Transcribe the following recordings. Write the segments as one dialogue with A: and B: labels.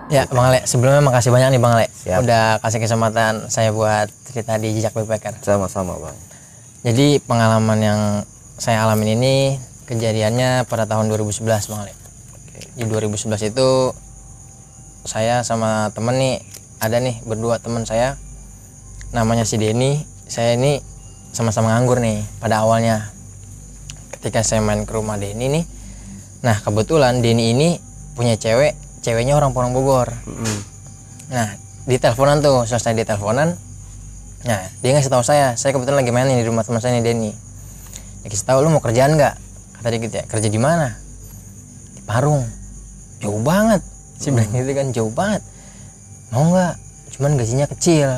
A: Ya Bang Ale, sebelumnya makasih banyak nih Bang Ale.
B: Siap.
A: Udah kasih kesempatan saya buat cerita di Jejak Backpacker.
B: Sama-sama Bang.
A: Jadi pengalaman yang saya alamin ini kejadiannya pada tahun 2011 Bang Ale. Di 2011 itu saya sama temen nih, ada nih berdua temen saya, namanya si Denny. Saya ini sama-sama nganggur nih pada awalnya. Ketika saya main ke rumah Denny nih, nah kebetulan Denny ini punya ceweknya orang Bogor. Nah di teleponan tuh, selesai di teleponan, nah dia ngasih tahu saya kebetulan lagi main di rumah teman saya nih Denny. Dia kasih tahu, lu mau kerjaan nggak? Kata dia gitu ya, kerja di mana? Di Parung. Jauh banget. Si bilang gitu kan, jauh banget. Mau nggak? Cuman gajinya kecil.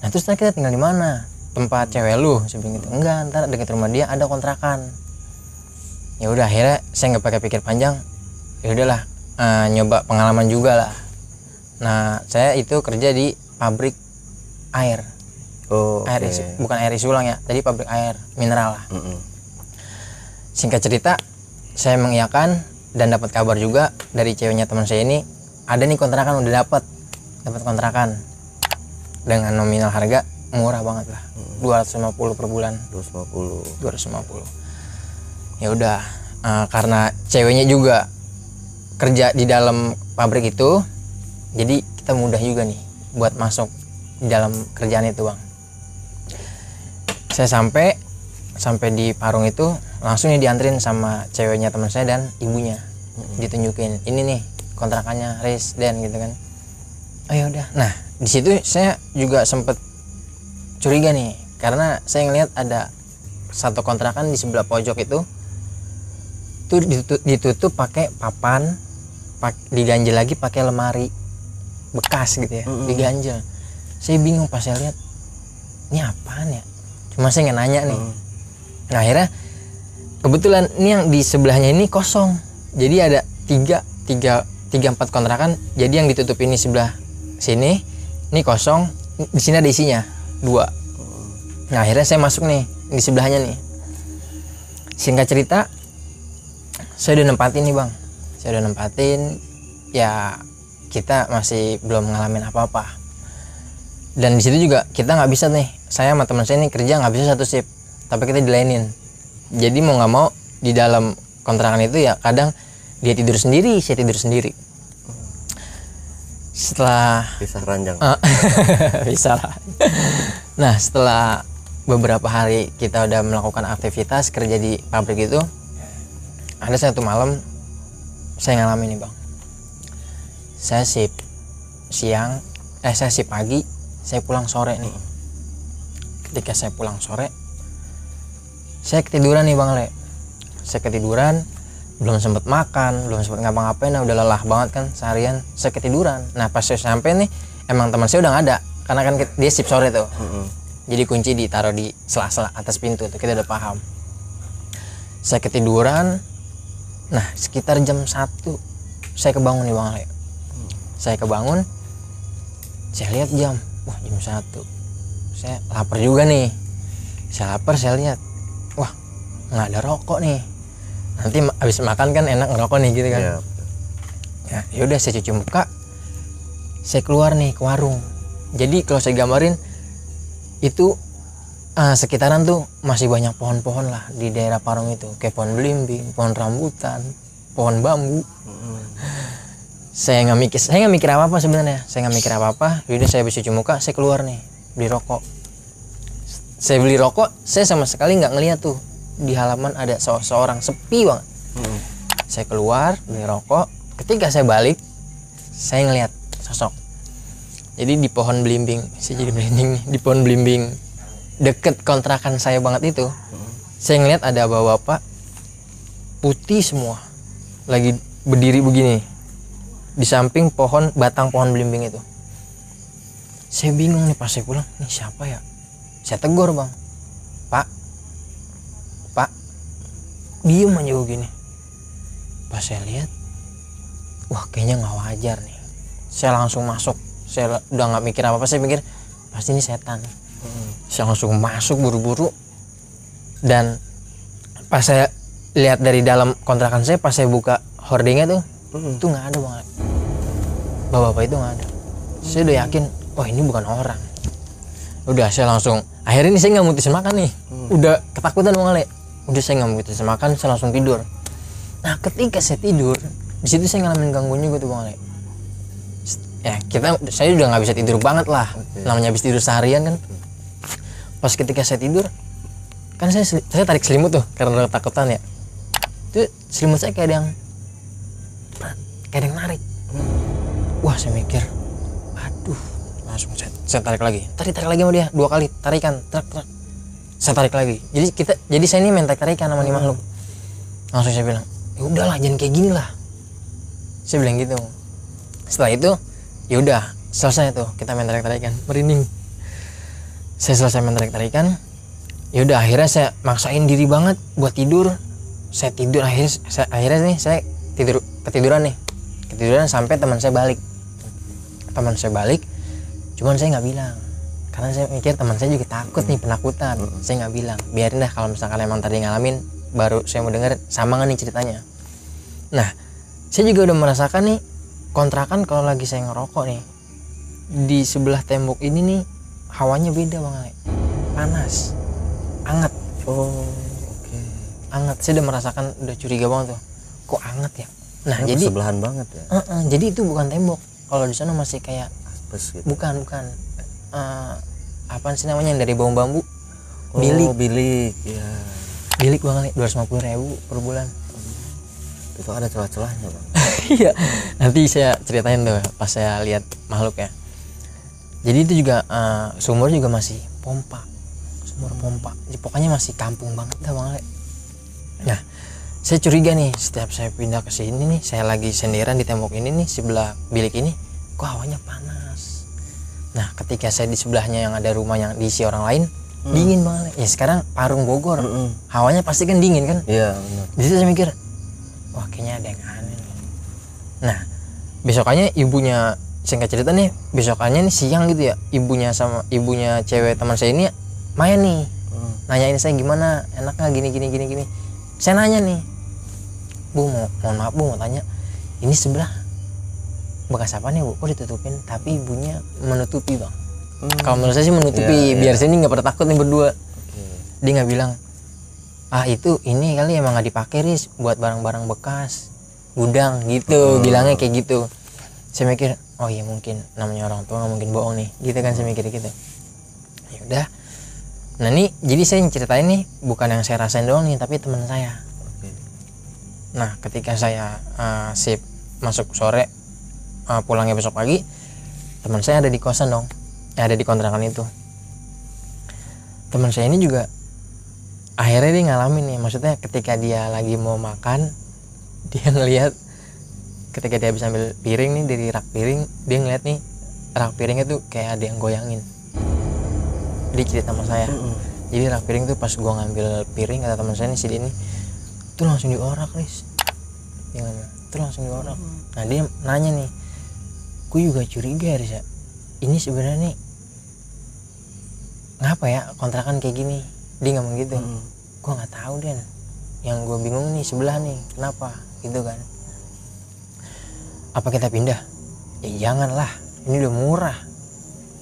A: Nah terus kita tinggal di mana? Tempat cewek lu? Saya bilang gitu. Enggak, ntar dekat rumah dia ada kontrakan. Ya udah, akhirnya saya nggak pakai pikir panjang. Ya udahlah, nyoba pengalaman juga lah. Nah saya itu kerja di pabrik air. Air bukan air isi ulang ya, tadi pabrik air mineral lah. Singkat cerita, saya mengiyakan dan dapat kabar juga dari ceweknya teman saya ini, ada nih kontrakan, udah dapat kontrakan dengan nominal harga murah banget lah, 250 per bulan. 250. Ya udah, karena ceweknya juga kerja di dalam pabrik itu, jadi kita mudah juga nih buat masuk di dalam kerjaan itu Bang. Saya sampai di Parung itu langsung nih dianterin sama ceweknya teman saya dan ibunya. Ditunjukin, ini nih kontrakannya Riz Den gitu kan. Oh ya udah. Nah di situ saya juga sempet curiga nih, karena saya ngelihat ada satu kontrakan di sebelah pojok itu tuh ditutup pakai papan, diganjel lagi pakai lemari bekas gitu ya, diganjel. Saya bingung pas saya lihat, ini apaan ya? Cuma saya nggak nanya nih. Nah akhirnya kebetulan ini yang di sebelahnya ini kosong. Jadi ada 4 kontrakan. Jadi yang ditutup ini sebelah sini, ini kosong. Di sini ada isinya 2. Nah akhirnya saya masuk nih di sebelahnya nih. Singkat cerita, saya udah nempatin nih Bang. Saya udah nempatin. Ya kita masih belum ngalamin apa-apa. Dan di situ juga kita nggak bisa nih. Saya sama teman saya nih kerja nggak bisa satu shift, tapi kita dilainin. Jadi mau nggak mau di dalam kontrakan itu ya kadang dia tidur sendiri, saya tidur sendiri. Setelah
B: Pisah ranjang.
A: bisa lah. Nah setelah beberapa hari kita udah melakukan aktivitas kerja di pabrik itu, ada satu malam saya ngalamin nih Bang. Saya shift siang, saya shift pagi, saya pulang sore nih. Ketika saya pulang sore, saya ketiduran nih Bang Le. Saya ketiduran, belum sempat makan, belum sempat ngapa-ngapain, udah lelah banget kan seharian. Saya ketiduran. Nah pas saya sampai nih, emang teman saya udah nggak ada, karena kan dia shift sore tuh. Jadi kunci ditaruh di sela-sela atas pintu tuh, kita udah paham. Saya ketiduran. Nah sekitar jam 1 saya kebangun nih Bang Le. Saya kebangun, saya lihat jam, wah jam 1. Saya lapar juga nih. Saya lapar, saya lihat, wah nggak ada rokok nih. Nanti habis makan kan enak ngerokok nih gitu kan. Ya yaudah saya cuci muka, saya keluar nih ke warung. Jadi kalau saya gambarin itu sekitaran tuh masih banyak pohon-pohon lah di daerah Parung itu, kayak pohon belimbing, pohon rambutan, pohon bambu. Saya nggak mikir apa-apa sebenarnya. Saya nggak mikir apa-apa. Yaudah saya habis cuci muka, saya keluar nih beli rokok. Saya beli rokok, saya sama sekali nggak ngeliat tuh di halaman ada seorang, sepi banget. Saya keluar beli rokok. Ketika saya balik, saya ngeliat sosok. Jadi di pohon belimbing, saya jadi merinding nih, di pohon belimbing deket kontrakan saya banget itu, saya ngeliat ada bapak-bapak putih semua lagi berdiri begini di samping batang pohon belimbing itu. Saya bingung nih pas saya pulang, nih siapa ya? Saya tegur Bang, Pak, diem aja begini. Pas saya lihat, wah kayaknya nggak wajar nih. Saya langsung masuk. Saya udah nggak mikir apa-apa, saya pikir pasti ini setan. Saya langsung masuk buru-buru. Dan pas saya lihat dari dalam kontrakan saya, pas saya buka hordingnya tuh, itu nggak ada banget. bapak-bapak itu nggak ada. Saya udah yakin, wah ini bukan orang. Udah saya langsung, akhirnya ini saya nggak mutusin makan nih. Udah ketakutan Bang Ale. Udah saya nggak mutusin makan, saya langsung tidur. Nah ketika saya tidur, di situ saya ngalamin gangguan juga tuh Bang Ale. Ya saya udah nggak bisa tidur banget lah. Namanya habis tidur seharian kan. Pas ketika saya tidur, kan saya tarik selimut tuh karena udah ketakutan ya. Itu selimut saya kayak ada yang narik. Wah saya mikir, aduh, langsung saya tarik lagi sama dia 2 kali tarikan, saya tarik lagi. Jadi saya ini main tarikan sama nih makhluk. Langsung saya bilang, ya udahlah jangan kayak gini lah. Saya bilang gitu. Setelah itu, ya udah selesai tuh kita main tarikan, merinding. Saya selesai main tarikan, ya udah akhirnya saya maksain diri banget buat tidur. Saya tidur akhirnya nih saya ketiduran sampai teman saya balik. Cuman saya nggak bilang karena saya mikir teman saya juga takut nih, penakutan. Saya nggak bilang, biarin dah kalau misalkan emang tadi ngalamin baru saya mau denger sama nggak nih ceritanya. Nah saya juga udah merasakan nih kontrakan kalau lagi saya ngerokok nih, di sebelah tembok ini nih hawanya beda Bang Ale, panas, anget. Anget. Saya udah merasakan, udah curiga banget tuh, kok anget ya. Nah jadi
B: sebelahan banget ya.
A: Jadi itu bukan tembok. Kalau di sana masih kayak
B: Gitu.
A: bukan apaan sih namanya yang dari bambu
B: bilik ya.
A: Bilik Bang Ale, 250.000 per bulan.
B: Itu ada celah-celahnya Bang.
A: Iya, nanti saya ceritain tuh pas saya lihat makhluk ya. Jadi itu juga sumur juga masih sumur pompa. Jadi pokoknya masih kampung banget dah Bang Ale. Nah saya curiga nih, setiap saya pindah ke sini nih, saya lagi sendirian di tembok ini nih, sebelah bilik ini kok hawanya panas. Nah ketika saya di sebelahnya yang ada rumah yang diisi orang lain, dingin banget ya. Sekarang Parung Bogor, hawanya pasti kan dingin kan.
B: Iya benar.
A: Di situ saya mikir, wah kayaknya ada yang aneh nih. Nah besokannya ibunya, singkat cerita nih, besokannya nih siang gitu ya, ibunya cewek teman saya ini main nih, nanyain saya gimana, enak nggak gini. Saya nanya nih, Bu, mohon maaf Bu, mau tanya, ini sebelah bekas apa nih Bu? Kok ditutupin? Tapi ibunya menutupi Bang. Kalau menurut saya sih menutupi, biar saya ini nggak pernah takut nih berdua. Dia nggak bilang, itu ini kali emang nggak dipakai Riz, buat barang-barang bekas, gudang gitu, bilangnya kayak gitu. Saya mikir, oh iya mungkin namanya orang tua nggak mungkin bohong nih, gitu kan saya mikir gitu. Ya udah. Nah nih, jadi saya ceritain nih bukan yang saya rasain doang nih, tapi teman saya. Nah ketika saya sip masuk sore, pulangnya besok pagi, teman saya ada di kosan dong, ada di kontrakan itu. Teman saya ini juga akhirnya dia ngalamin nih, maksudnya ketika dia lagi mau makan, dia ngelihat ketika dia habis ambil piring nih dari rak piring, dia ngeliat nih rak piringnya tuh kayak ada yang goyangin. Dia cerita sama saya, jadi rak piring tuh pas gua ngambil piring, kata teman saya nih si Denny, tuh langsung diorak Riz, dia ngomong, tuh langsung diorak. Nah dia nanya nih, gue juga curiga Riz ya, ini sebenarnya nih ngapa ya kontrakan kayak gini. Dia ngomong gitu. Gue nggak tahu Den, yang gue bingung nih sebelah nih kenapa gitu kan. Apa kita pindah? Ya janganlah, ini udah murah,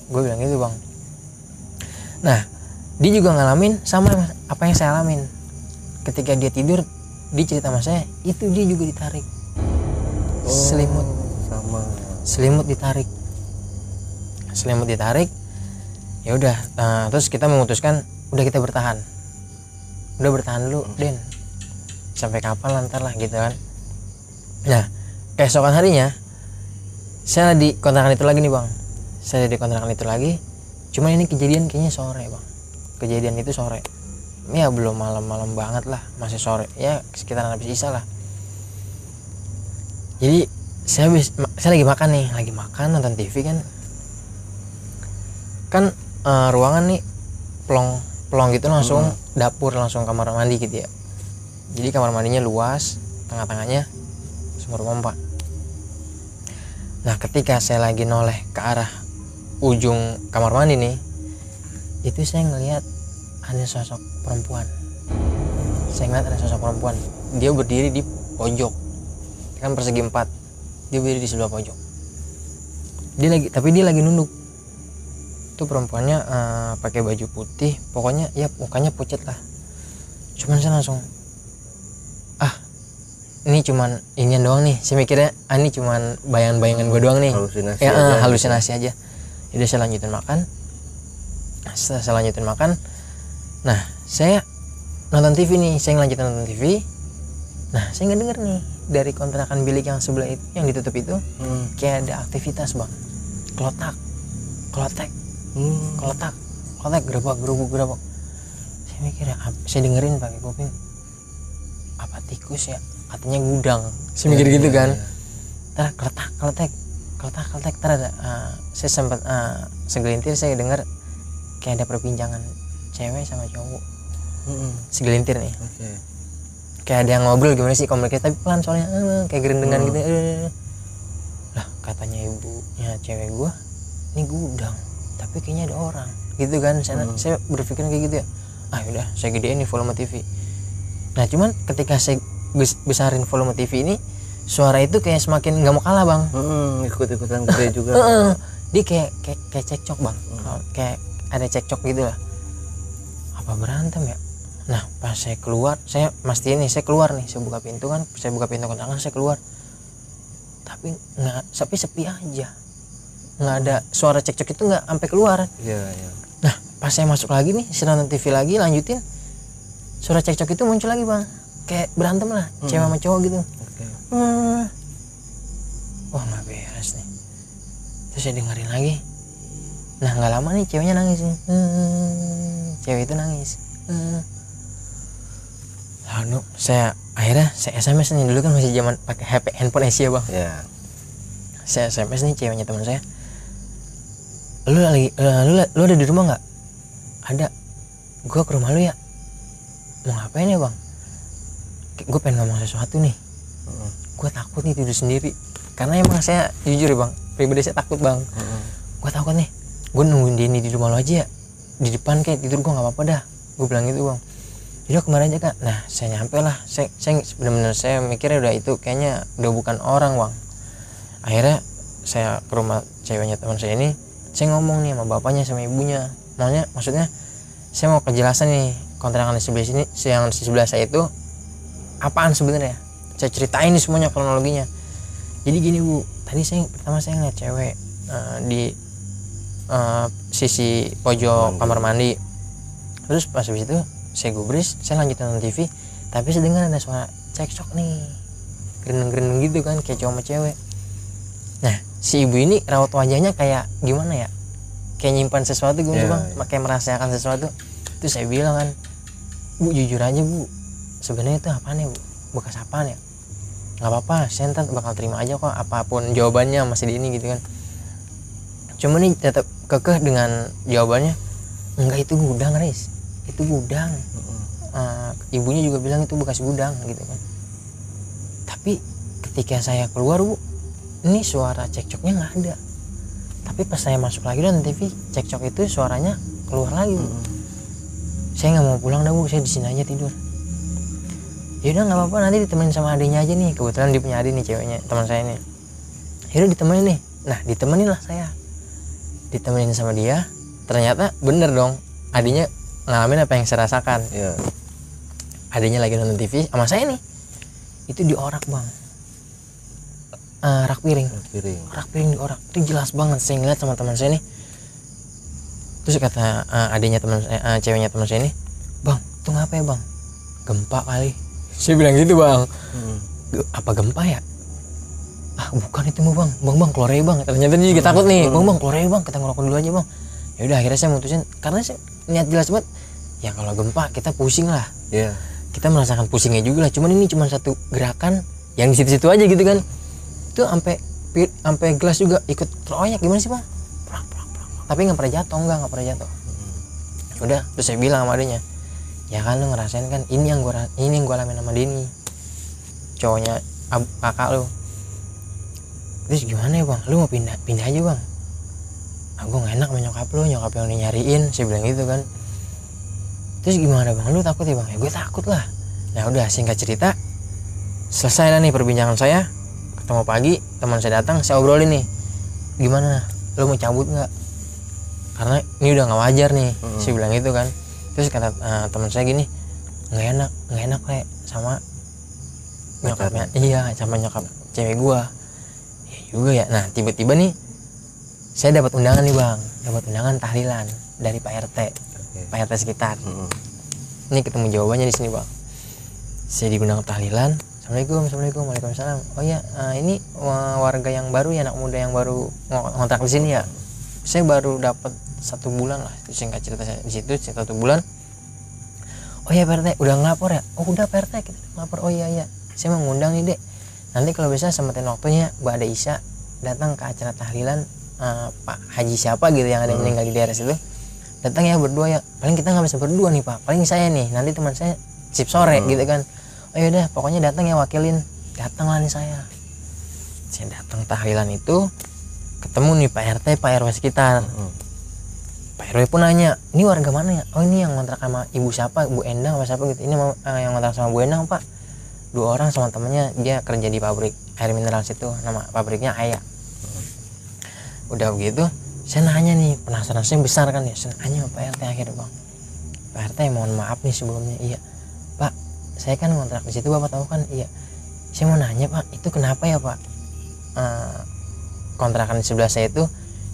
A: gue bilang gitu Bang. Nah dia juga ngalamin sama apa yang saya alamin. Ketika dia tidur, dia cerita sama saya, itu dia juga ditarik selimut,
B: sama
A: selimut ditarik. Ya udah, terus kita memutuskan udah kita bertahan dulu Den, sampai kapan lantar lah gitu kan. Nah keesokan harinya saya di kontrakan itu lagi nih Bang, cuman ini kejadian kayaknya sore Bang, kejadian itu sore ya, belum malam-malam banget lah, masih sore ya, sekitaran habis isya lah. Jadi saya lagi makan nonton TV kan ruangan nih pelong gitu, langsung dapur, langsung kamar mandi gitu ya. Jadi kamar mandinya luas, tengah-tengahnya sumur pompa. Nah ketika saya lagi noleh ke arah ujung kamar mandi nih, itu saya ngelihat ada sosok perempuan. Dia berdiri di pojok, kan persegi 4, dia berdiri di sebelah pojok. dia lagi nunduk. Itu perempuannya pakai baju putih, pokoknya ya mukanya pucat lah. Cuman saya langsung ini cuman inian doang nih, saya mikirnya ini cuman bayangan gue doang nih, halusinasi aja. Jadi saya lanjutin makan. Setelah saya lanjutin makan, nah saya nonton TV nih, saya ngelanjutin nonton TV. Nah saya nggak denger nih dari kontrakan bilik yang sebelah itu, yang ditutup itu, kayak ada aktivitas bang, kelotak, gerobak. Saya mikir saya dengerin pakai kuping, apa tikus ya? Katanya gudang. Saya mikir gitu kan. Ntar keletak. Ntar ada saya sempat segelintir saya dengar kayak ada perbincangan cewek sama cowok. Segelintir nih. Kayak ada yang ngobrol gimana sih komunikasi, tapi pelan soalnya kayak gerendengan gitu. Lah katanya ibunya cewek gua ini gudang, tapi kayaknya ada orang gitu kan. Saya berpikir kayak gitu ya. Udah saya gedein nih volume TV. Nah cuman ketika saya besarin volume TV ini, suara itu kayak semakin nggak mau kalah bang.
B: Ikut-ikutan gede juga.
A: Dia kayak cekcok bang. Kayak ada cekcok gitu lah. Apa berantem ya? Nah pas saya keluar, saya mastiin nih saya keluar nih, saya buka pintu kontrakan, saya keluar. Tapi sepi aja, nggak ada suara cekcok itu, nggak sampai keluar.
B: Iya.
A: Nah pas saya masuk lagi nih, saya nonton TV lagi, lanjutin, suara cekcok itu muncul lagi bang, kayak berantem lah, cewek sama cowok gitu. Wah nggak beres nih. Terus saya dengerin lagi. Nah nggak lama nih ceweknya nangis nih. Cewek itu nangis. Lalu akhirnya saya SMS nih, dulu kan masih zaman pakai HP handphone Asia bang. Saya SMS nih ceweknya teman saya. Lu ada di rumah nggak? Ada. Gua ke rumah lu ya. Mau ngapain ya bang? Gue pengen ngomong sesuatu nih. Gue takut nih tidur sendiri, karena emang saya jujur ya bang, pribadi saya takut bang. Gue takut nih, gue nungguin dia di rumah lo aja ya, di depan kayak tidur gue nggak apa-apa dah, gue bilang gitu bang. Jadi kemarin aja kak. Nah saya nyampe lah, saya benar-benar saya mikirnya udah itu kayaknya udah bukan orang bang. Akhirnya saya ke rumah ceweknya teman saya ini, saya ngomong nih sama bapaknya sama ibunya, maksudnya saya mau kejelasan nih, kontrakan di sebelah sini, yang di sebelah saya itu apaan sebenarnya. Saya ceritain nih semuanya kronologinya. Jadi gini bu, tadi pertama saya ngeliat cewek di sisi pojok kamar mandi. Terus pas habis itu saya gubris, saya lanjut nonton TV, tapi saya dengar ada suara cekcok nih, gerendeng gitu kan, kayak cowok sama cewek. Nah si ibu ini raut wajahnya kayak gimana ya, kayak nyimpan sesuatu gitu bang, kayak merahasiakan sesuatu. Terus saya bilang kan, bu jujur aja bu, sebenarnya itu apaan ya bu, bekas apaan ya? Nggak apa-apa, saya ntar bakal terima aja kok apapun jawabannya masih di ini gitu kan. Cuma nih tetap kekeh dengan jawabannya, enggak itu gudang Riz, itu gudang. Ibunya juga bilang itu bekas gudang gitu kan. Tapi ketika saya keluar bu, ini suara cekcoknya nggak ada. Tapi pas saya masuk lagi dan TV, cekcok itu suaranya keluar lagi bu. Saya nggak mau pulang dah bu, saya di sini aja tidur. Yaudah nggak apa-apa, nanti ditemenin sama adiknya aja nih, kebetulan dia punya adik nih ceweknya teman saya nih. Yaudah ditemenin nih. Nah ditemenin lah saya, ditemenin sama dia. Ternyata bener dong, adiknya ngalamin apa yang saya rasakan. Adiknya lagi nonton TV sama saya nih, itu diorak bang, rak piring diorak. Itu jelas banget saya ngeliat sama teman saya nih. Terus kata adiknya teman saya, ceweknya teman saya nih, bang itu ngapa ya bang? Gempa kali. Saya bilang gitu bang. Apa gempa ya? Bukan itu bang keluar aja bang. Ternyata dia juga takut nih. Bang keluar aja bang, kita ngerokok dulu aja bang. Ya udah akhirnya saya mutusin, karena saya niat jelas banget ya, kalau gempa kita pusing lah. Kita merasakan pusingnya juga lah. Cuman ini cuma satu gerakan yang di situ-situ aja gitu kan. Itu sampai gelas juga ikut teroyak. Gimana sih bang? Tapi nggak pernah jatuh. Udah terus saya bilang sama adiknya, ya kan lu ngerasain kan, ini yang gua alamin sama Denny, cowoknya kakak lu. Terus gimana ya bang, lu mau pindah aja bang? Gua gak enak sama nyokap yang nyariin, saya bilang gitu kan. Terus gimana bang, lu takut ya bang? Ya gue takut lah. Nah udah singkat cerita, selesai lah nih perbincangan saya. Ketemu pagi, teman saya datang, saya obrolin nih, gimana, lo mau cabut nggak, karena ini udah nggak wajar nih. Saya bilang gitu kan. Terus kata teman saya gini, nggak enak kayak sama nyokapnya, iya sama nyokap cewek gua. Ya juga ya. Nah tiba-tiba nih saya dapat undangan nih bang, dapat undangan tahlilan dari Pak RT, Pak RT sekitar. Ini ketemu jawabannya di sini bang. Saya diundang tahlilan. Assalamualaikum. Waalaikumsalam. Oh ya, ini warga yang baru ya, anak muda yang baru ngontrak di sini ya. Saya baru dapat 1 bulan lah, singkat cerita saya di situ 1 bulan. Oh ya Pak RT, udah ngelapor ya? Oh udah Pak RT, kita ngelapor. Oh iya, saya mau ngundang nih dek. Nanti kalau bisa sempetin waktunya, Mbak Ade Isya datang ke acara tahlilan Pak Haji siapa gitu yang ada meninggal di daerah situ. Datang ya berdua ya. Paling kita nggak bisa berdua nih Pak. Paling saya nih, nanti teman saya sip sore gitu kan. Oh yaudah, pokoknya datang ya wakilin. Datanglah nih saya. Saya datang tahlilan itu, ketemu nih Pak RT, Pak RW sekitar. Pak RW pun nanya, ini warga mana ya? Oh ini yang ngontrak sama ibu siapa, Bu Endang apa siapa gitu. Ini yang ngontrak sama Bu Endang Pak. 2 orang sama temennya, dia kerja di pabrik air mineral situ, nama pabriknya Ayah. Udah begitu, saya nanya nih, penasaran saya besar kan ya, saya nanya Pak RT akhirnya bang. Pak RT mohon maaf nih sebelumnya. Iya Pak, saya kan ngontrak di situ, Bapak tahu kan? Iya. Saya mau nanya Pak, itu kenapa ya Pak? Kontrakan di sebelah saya itu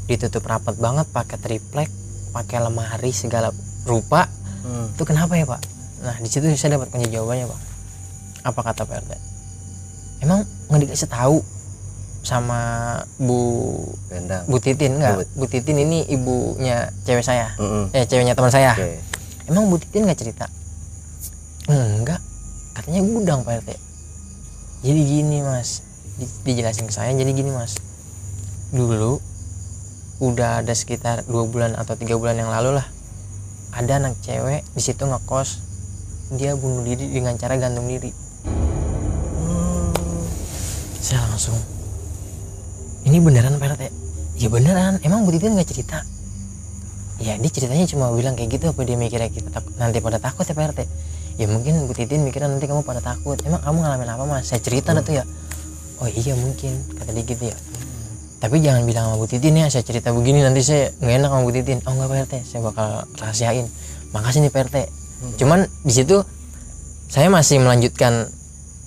A: ditutup rapat banget, pakai triplek, pakai lemari segala rupa. Itu kenapa ya Pak? Nah di situ saya dapat kunci jawabannya Pak. Apa kata Pak RT? Emang nggak dikasih tahu sama Bu Titin enggak? Bu Titin ini ibunya cewek saya, ceweknya teman saya. Emang Bu Titin nggak cerita? Enggak, katanya gudang Pak RT. Jadi gini Mas, dijelasin ke saya. Jadi gini Mas, dulu udah ada sekitar 2 bulan atau 3 bulan yang lalu lah, ada anak cewek di situ ngekos, dia bunuh diri dengan cara gantung diri. Saya langsung, ini beneran Pak RT? Ya beneran. Emang Bu Titin nggak cerita? Ya dia ceritanya cuma bilang kayak gitu. Apa dia mikirnya kita nanti pada takut ya Pak RT? Ya mungkin Bu Titin mikirnya nanti kamu pada takut. Emang kamu ngalamin apa Mas? Saya cerita tuh ya. Oh iya mungkin, kata dia gitu ya. Tapi jangan bilang sama Bu Titin ya, saya cerita begini nanti saya nggak enak sama Bu Titin. Oh enggak Pak RT, saya bakal rahasiain. Makasih nih Pak RT. Cuman di situ saya masih melanjutkan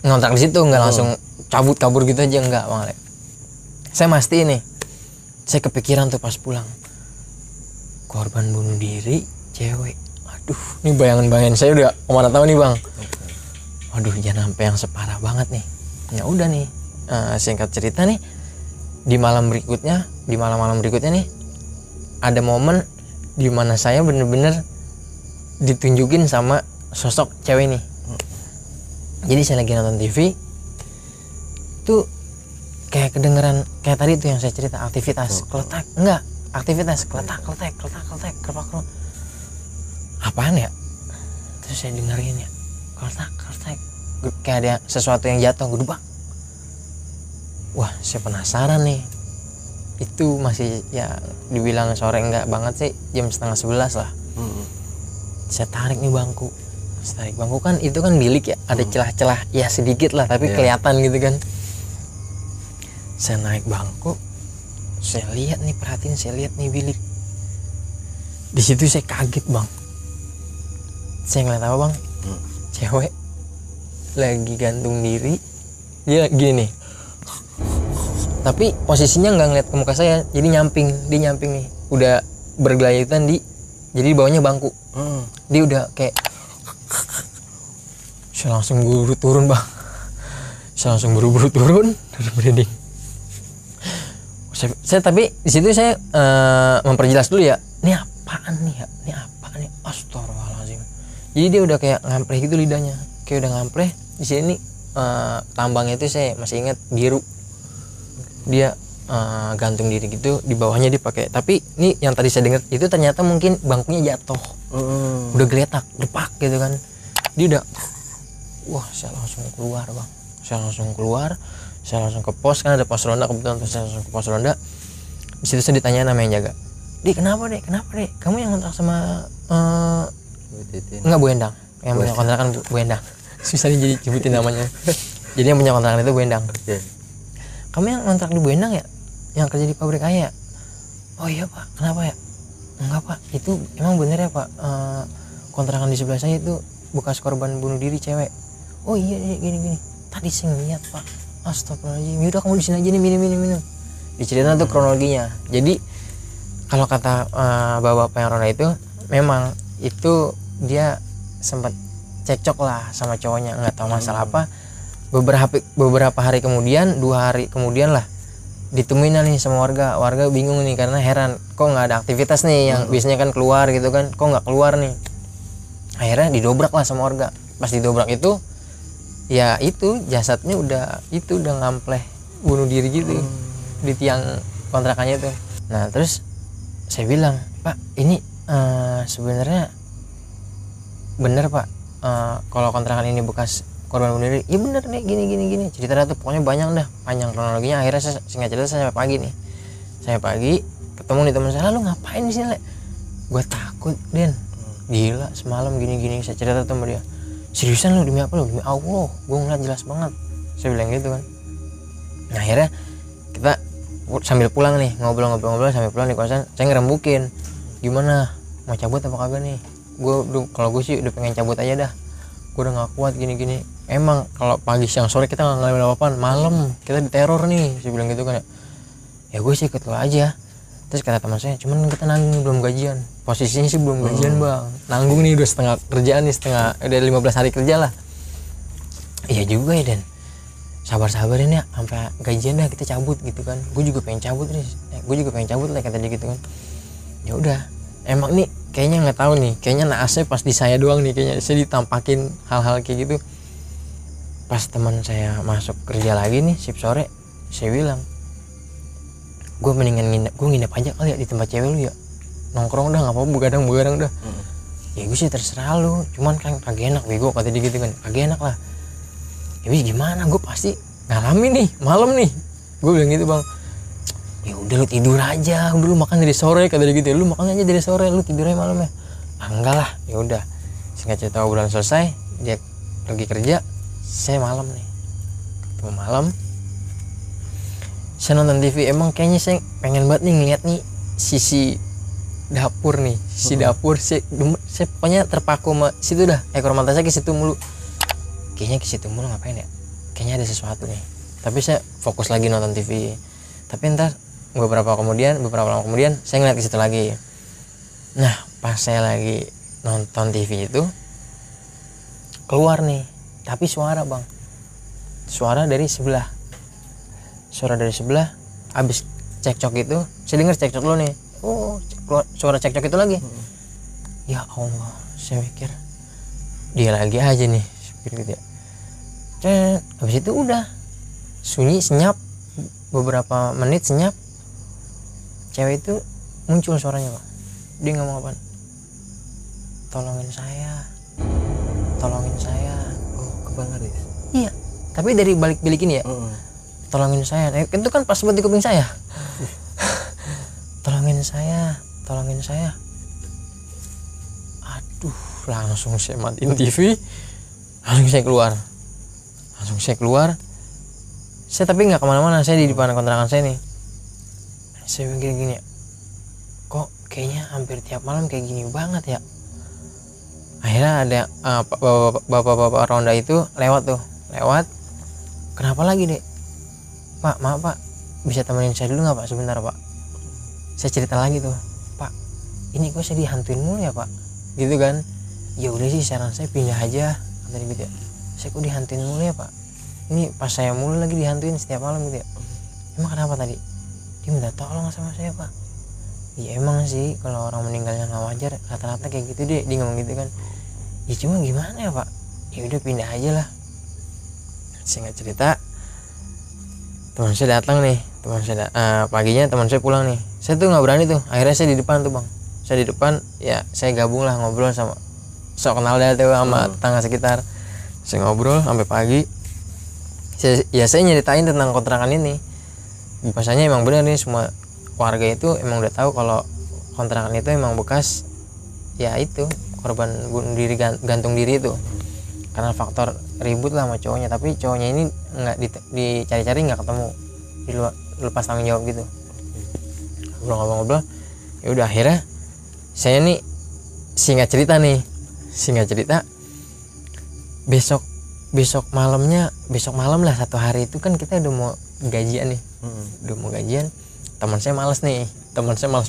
A: ngontrak di situ, nggak langsung cabut kabur gitu aja, enggak Bang Ale. Saya mesti nih, saya kepikiran tuh pas pulang, korban bunuh diri cewek. Aduh, ini bayangan saya udah kemana tahu nih Bang. Waduh, jangan sampai yang separah banget nih. Ya udah nih, singkat cerita nih, di malam malam berikutnya nih, ada momen di mana saya bener-bener ditunjukin sama sosok cewek nih. Jadi saya lagi nonton TV tuh, kayak kedengeran kayak tadi tuh yang saya cerita, aktivitas keletak, kerpak. Apaan ya? Terus saya dengerin ya, keletak, kayak ada sesuatu yang jatuh, gedebak. Wah, saya penasaran nih. Itu masih ya dibilang sore enggak banget sih, jam 10:30 lah. Saya tarik nih bangku. Tarik bangku kan itu kan bilik ya, ada celah-celah ya sedikit lah tapi kelihatan gitu kan. Saya naik bangku, saya lihat nih, perhatiin, saya lihat nih bilik. Di situ saya kaget Bang. Saya ngeliat apa Bang? Cewek lagi gantung diri, dia gini nih. Tapi posisinya nggak ngeliat ke muka saya, jadi dia nyamping nih, udah bergelayutan jadi di bawahnya bangku. Dia udah kayak, saya langsung buru turun Bang. Saya langsung buru-buru turun, merinding. Saya tapi di situ saya memperjelas dulu ya, ini apaan nih ya, ini apa nih, astagfirullahaladzim. Jadi dia udah kayak ngampleh gitu lidahnya, kayak udah ngampleh. Di sini tambangnya itu saya masih ingat biru. Dia gantung diri gitu, di bawahnya dia pakai. Tapi ini yang tadi saya dengar itu ternyata mungkin bangkunya jatuh, udah geletak, depak gitu kan. Dia udah, wah saya langsung keluar Bang. Saya langsung ke pos, kan ada pos ronda kebetulan, saya langsung ke pos ronda. Di situ saya ditanya nama yang jaga. Kenapa dek? Kamu yang kontrak sama enggak Bu Endang, yang punya kontrakan Bu Endang. Susah nih jadi sebutin namanya. Jadi yang punya kontrakan itu Bu Endang. Kamu yang kontrak di Bu Endang ya? yang kerja di pabrik ayah. Oh iya pak, kenapa ya? Enggak pak, itu emang bener ya pak, kontrakan di sebelah saya itu bekas korban bunuh diri cewek. Oh iya gini tadi saya ngeliat pak. Astagfirullahaladzim, yaudah kamu di sini aja nih, minum. Diceritain tuh kronologinya. Jadi kalau kata bapak yang ronda itu, memang itu dia sempat cekcok lah sama cowoknya, nggak tahu masalah apa. Beberapa hari kemudian, 2 hari kemudian lah, ditemuin nih sama warga bingung nih karena heran kok nggak ada aktivitas nih yang biasanya kan keluar gitu kan, kok nggak keluar nih. Akhirnya didobrak lah sama warga. Pas didobrak itu ya itu jasadnya udah ngampleh bunuh diri gitu di tiang kontrakannya tuh. Nah terus saya bilang, pak ini sebenarnya bener pak, kalau kontrakan ini bekas korban bunuh diri. Iya bener nih, gini ceritanya tuh pokoknya banyak dah, panjang kronologinya. Akhirnya saya singkat cerita saya sampai pagi ketemu nih teman saya. Lalu ngapain di sini? Gue takut Den, gila semalam gini saya cerita sama dia. Seriusan lu, demi apa lu? Demi Allah, gue ngeliat jelas banget, saya bilang gitu kan. Nah akhirnya kita sambil pulang nih, ngobrol sambil pulang di kosan. Saya ngerembukin, gimana mau cabut apa kagak nih? Kalau gue sih udah pengen cabut aja dah, gue udah nggak kuat gini. Emang kalau pagi siang sore kita nggak ngalamin apa-apaan, malam kita diteror nih, saya bilang gitu kan. Ya gue sih ikut lo aja. Terus kata teman saya, cuman kita nanggung, belum gajian. Posisinya sih belum gajian bang, nanggung nih udah setengah kerjaan nih, udah 15 hari kerja lah. Iya juga ya Den, sabar-sabarin ya sampai gajian dah kita cabut gitu kan. Gue juga pengen cabut lah kata dia gitu kan. Ya udah, emang nih kayaknya nggak tahu nih, kayaknya naasnya pas di saya doang nih, kayaknya saya ditampakin hal-hal kayak gitu. Pas teman saya masuk kerja lagi nih shift sore, saya bilang, gue mendingan nginep aja kali ya di tempat cewek lu ya, nongkrong dah nggak apa-apa, begadang dah. Ya gue sih terserah lu, cuman kan kagak enak bego, kata dia gitu kan, kagak enak lah. Ya wis gimana, gue pasti ngalamin nih malam nih, gue bilang gitu bang. Ya udah lu tidur aja, udah lu makan dari sore, kata dia gitu. Lu makan aja dari sore, lu tidur aja malam ya. Enggak lah, ya udah. Singkat cerita obrolan selesai, dia pergi kerja, saya malam nih. Ketemu malam, saya nonton TV. Emang kayaknya saya pengen banget nih ngeliat nih sisi dapur nih, dapur. Saya pokoknya terpaku sama situ dah, ekor mata saya ke situ mulu. Kayaknya ke situ mulu ngapain ya? Kayaknya ada sesuatu nih. Tapi saya fokus lagi nonton TV. Tapi entar beberapa lama kemudian saya ngeliat ke situ lagi. Nah pas saya lagi nonton TV itu keluar nih, tapi suara bang, suara dari sebelah. Abis cekcok itu saya dengar cekcok lo nih, keluar suara cekcok itu lagi. Ya Allah, saya mikir dia lagi aja nih, gitu ya. Habis itu udah sunyi, senyap, beberapa menit senyap, cewek itu muncul suaranya pak. Dia ngomong apa? Tolongin saya.
B: Oh ke Bang Aris?
A: Iya, tapi dari balik bilik ini ya. Tolongin saya, itu kan pas buat di kuping saya. Tolongin saya. Aduh, langsung saya matiin TV, langsung saya keluar. Saya tapi nggak kemana-mana, saya di depan kontrakan saya nih. Saya mikir gini, kok kayaknya hampir tiap malam kayak gini banget ya. Akhirnya ada bapak-bapak ronda itu lewat. Kenapa lagi dek? Pak, maaf pak, bisa temenin saya dulu nggak pak, sebentar pak. Saya cerita lagi tuh, pak, ini kok saya dihantuin mulu ya pak, gitu kan. Ya udah sih, saran saya pindah aja, kata dia gitu ya. Saya kok dihantuin mulu ya pak, ini pas saya mulu lagi dihantuin setiap malam gitu ya. Emang kenapa tadi? Dia minta tolong sama saya pak. Ya emang sih kalau orang meninggalnya nggak wajar, rata-rata kayak gitu deh, dia ngomong gitu kan. Ya cuma gimana ya pak, ya udah pindah aja lah. Singkat cerita, teman saya datang nih, paginya teman saya pulang nih. Saya tuh nggak berani tuh, akhirnya saya di depan tuh bang. Saya di depan, ya saya gabung lah ngobrol sama, sok kenal dia tuh sama tetangga sekitar. Saya ngobrol sampai pagi. Saya nyeritain tentang kontrakan ini. Bahasanya emang benar nih, semua warga itu emang udah tahu kalau kontrakan itu emang bekas ya itu korban bunuh diri, gantung diri itu. Karena faktor ribut lah sama cowoknya, tapi cowoknya ini nggak dicari-cari, nggak ketemu, lepas tanggung jawab gitu. ngobrol-ngobrol. Ya udah akhirnya saya nih singkat cerita besok malam lah, satu hari itu kan kita udah mau gajian nih. Teman saya malas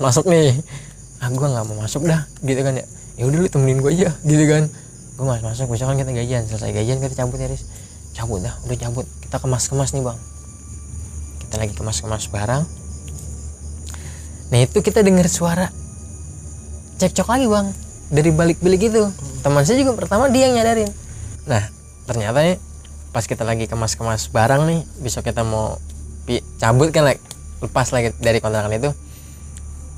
A: masuk nih. Gue nggak mau masuk dah gitu kan ya. Ya udah lu temenin gue aja gitu kan. Gue masuk, besok kan kita gajian, selesai gajian kita cabut ya Riz. Udah cabut, kita kemas nih bang. Kita lagi kemas barang. Nah itu kita dengar suara cekcok lagi bang dari balik bilik itu. Teman saya juga pertama dia yang nyadarin. Nah ternyata nih pas kita lagi kemas barang nih, besok kita mau cabut kan, lepas lagi dari kontrakan itu.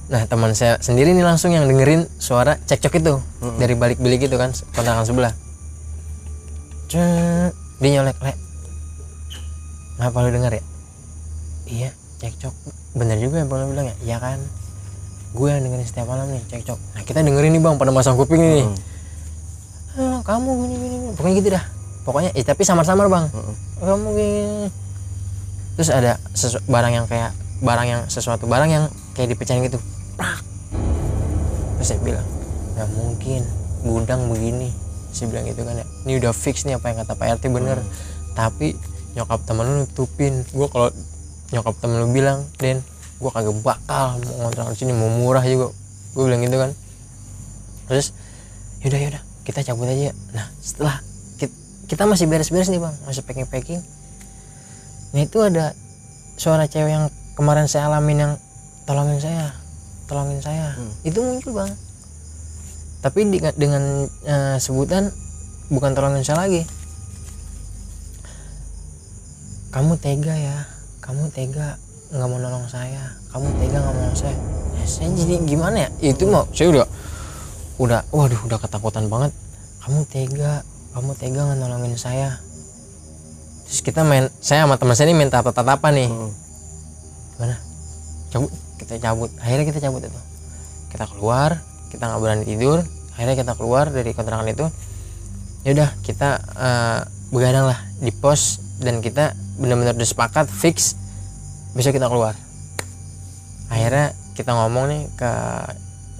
A: Nah teman saya sendiri nih langsung yang dengerin suara cekcok itu dari balik bilik itu kan, kontrakan sebelah. Dia nyolek, ngapa lu denger ya? Iya cekcok, bener juga yang bang bilang ya. Iya kan, gue yang dengerin setiap malam nih cekcok. Nah kita dengerin nih bang, pada masang kuping nih. Kamu gini pokoknya gitu dah. Pokoknya tapi samar-samar bang. Kamu gini. Terus ada barang yang kayak dipecahin gitu. Terus saya bilang, nggak mungkin gudang begini. Saya bilang gitu kan ya, ini udah fix nih apa yang kata Pak RT bener. Tapi nyokap temen lu nutupin. Gue kalau nyokap temen lu bilang, Den, gue kagak bakal mau ngontrak di sini, mau murah juga. Gue bilang gitu kan. Terus yaudah kita cabut aja. Nah setelah kita masih beres-beres nih bang, masih packing. Nah itu ada suara cewek yang kemarin saya alamin yang tolongin saya. Itu muncul bang, tapi dengan sebutan bukan tolongin saya lagi. Kamu tega nggak mau nolong saya, saya jadi gimana ya, itu mau saya udah ketakutan banget. Kamu tega nggak nolongin saya. Terus saya sama teman saya ini minta tatapan nih. Gimana? Kita cabut. Akhirnya kita cabut itu. Kita keluar, kita nggak berani tidur. Akhirnya kita keluar dari kontrakan itu. Ya udah kita begadang lah di pos, dan kita benar-benar udah sepakat fix besok kita keluar. Akhirnya kita ngomong nih ke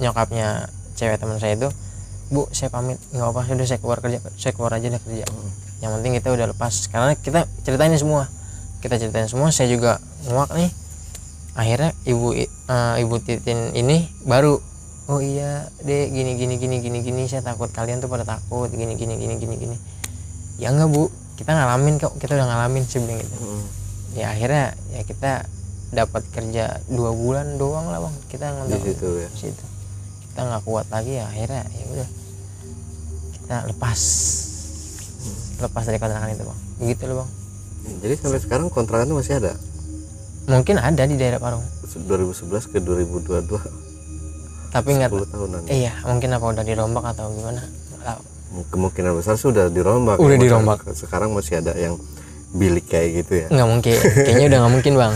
A: nyokapnya cewek teman saya itu, Bu, saya pamit, nggak apa, sudah saya keluar aja dah kerja. Yang penting kita udah lepas. Karena kita ceritain semua, saya juga nguak nih. Akhirnya ibu Titin ini baru, oh iya deh, gini saya takut kalian tuh pada takut gini. Ya enggak Bu, kita ngalamin kok, kita udah ngalamin sebelum itu. Ya akhirnya ya kita dapat kerja 2 bulan doang lah bang, kita ngontrak di situ. Kita nggak kuat lagi ya, akhirnya ya udah kita lepas dari kontrakan itu bang, begitu loh bang.
B: Jadi sampai sekarang kontrakan itu masih ada?
A: Mungkin ada di daerah Parung.
B: 2011 ke 2022.
A: Tapi nggak
B: 10 tahunan.
A: Iya, mungkin apa udah dirombak atau gimana? Nggak tahu.
B: Kemungkinan besar sudah dirombak.
A: Udah dirombak.
B: Sekarang masih ada yang bilik kayak gitu ya?
A: Nggak mungkin. Kayaknya udah nggak mungkin bang.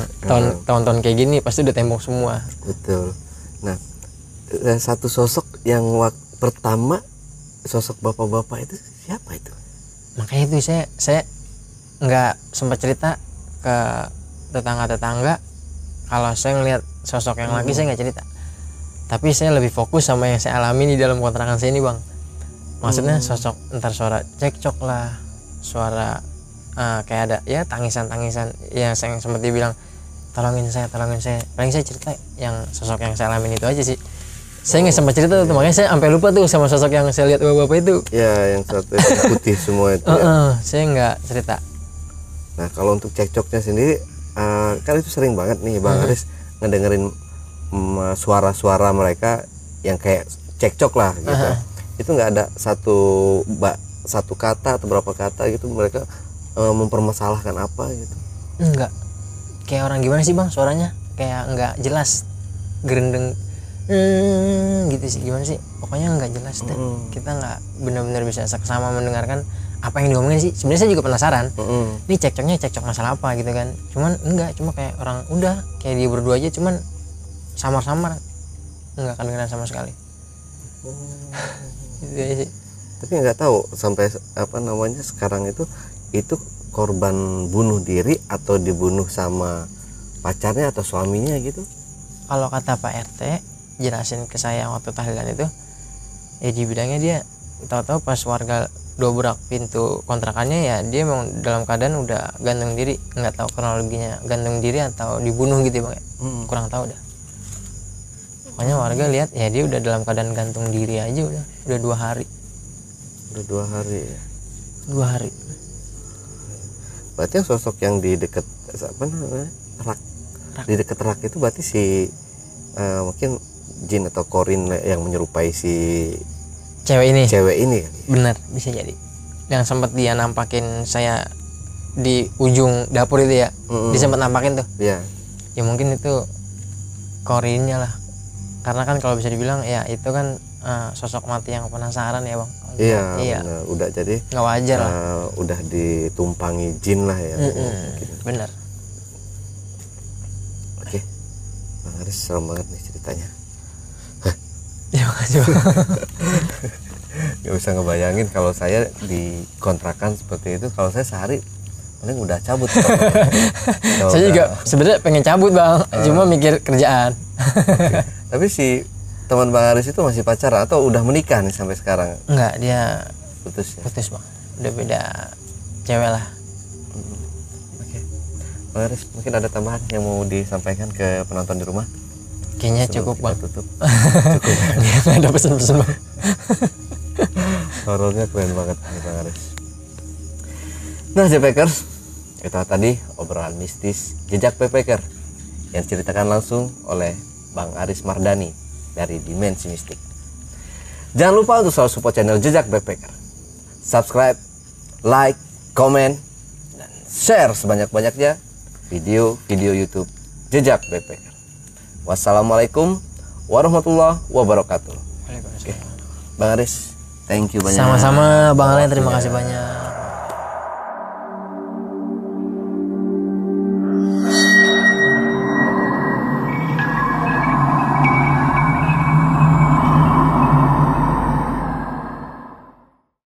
A: Tahun-tahun kayak gini pasti udah tembok semua.
B: Betul. Nah, satu sosok yang pertama, sosok bapak-bapak itu siapa itu?
A: Makanya itu saya nggak sempat cerita ke tetangga kalau saya ngelihat sosok yang laki. Saya nggak cerita, tapi saya lebih fokus sama yang saya alami di dalam kontrakan saya ini bang. Maksudnya sosok, entar suara cekcok lah, suara kayak ada ya tangisan yang saya sempat dibilang tolongin saya. Paling saya cerita yang sosok yang saya alami itu aja sih. Saya nggak sempat cerita tuh, makanya saya sampai lupa tuh sama sosok yang saya lihat bapak itu. Ya
B: yang satu putih semua itu.
A: Saya nggak cerita.
B: Nah kalau untuk cekcoknya sendiri, kan itu sering banget nih Bang Aris ngedengerin suara-suara mereka yang kayak cekcok lah gitu. Itu nggak ada satu kata atau berapa kata gitu mereka mempermasalahkan apa gitu?
A: Enggak. Kayak orang gimana sih bang suaranya? Kayak nggak jelas, gerendeng gitu sih, gimana sih? Pokoknya nggak jelas deh. Kita nggak benar-benar bisa seksama mendengarkan apa yang diomongin sih. Sebenarnya saya juga penasaran. Ini cekcok masalah apa gitu kan? Cuman enggak, cuma kayak orang udah kayak dia berdua aja, cuman samar-samar, nggak kedengeran sama sekali. Gitu aja sih.
B: Tapi nggak tahu sampai sekarang itu korban bunuh diri atau dibunuh sama pacarnya atau suaminya gitu?
A: kalau kata Pak RT jelasin ke saya waktu tahlilan itu, ya dibilangnya dia tahu-tahu pas warga dobrak pintu kontrakannya, ya dia memang dalam keadaan udah gantung diri. Nggak tahu kronologinya gantung diri atau dibunuh gitu ya bang ya. Kurang tahu dah, pokoknya warga lihat ya dia udah dalam keadaan gantung diri aja, udah 2 hari.
B: Udah 2 hari ya.
A: 2 hari.
B: Berarti yang sosok yang di dekat apa namanya rak, di dekat rak itu berarti si mungkin jin atau korin yang menyerupai si
A: Cewek ini.
B: kan?
A: Bener, bisa jadi. Yang sempat dia nampakin saya di ujung dapur itu ya. Dia sempat nampakin tuh.
B: Iya.
A: Ya mungkin itu korinnya lah. Karena kan kalau bisa dibilang ya itu kan sosok mati yang penasaran ya bang.
B: Iya. Bener.
A: Iya.
B: Udah jadi
A: Nggak wajar lah.
B: udah ditumpangi jin lah ya.
A: Bener.
B: Oke. Bang Aris serem banget nih ceritanya.
A: Ya makasih bang.
B: Gak bisa ngebayangin kalau saya di kontrakan seperti itu, kalau saya sehari paling udah cabut.
A: Saya juga sebenarnya pengen cabut bang, cuma mikir kerjaan.
B: Okay. Tapi si teman Bang Aris itu masih pacaran atau udah menikah nih sampai sekarang?
A: Enggak, dia
B: Putus ya?
A: putus bang, udah beda cewek lah.
B: Oke. Bang Aris, mungkin ada tambahan yang mau disampaikan ke penonton di rumah?
A: Kayaknya
B: Sebelum
A: cukup
B: kita
A: bang.
B: tutup.
A: Nggak ada pesan-pesan bang.
B: Horornya keren banget nih Bang Aris. Nah J-Packers, itu tadi obrolan mistis jejak backpacker yang diceritakan langsung oleh Bang Aris Mardani dari Dimensi Mistik. Jangan lupa untuk selalu support channel Jejak Backpacker. Subscribe, like, komen, dan share sebanyak-banyaknya video-video YouTube Jejak Backpacker. Wassalamualaikum warahmatullahi wabarakatuh.
A: Waalaikumsalam.
B: Bang Aris, thank you banyak.
A: Sama-sama Bang Alen, terima kasih banyak.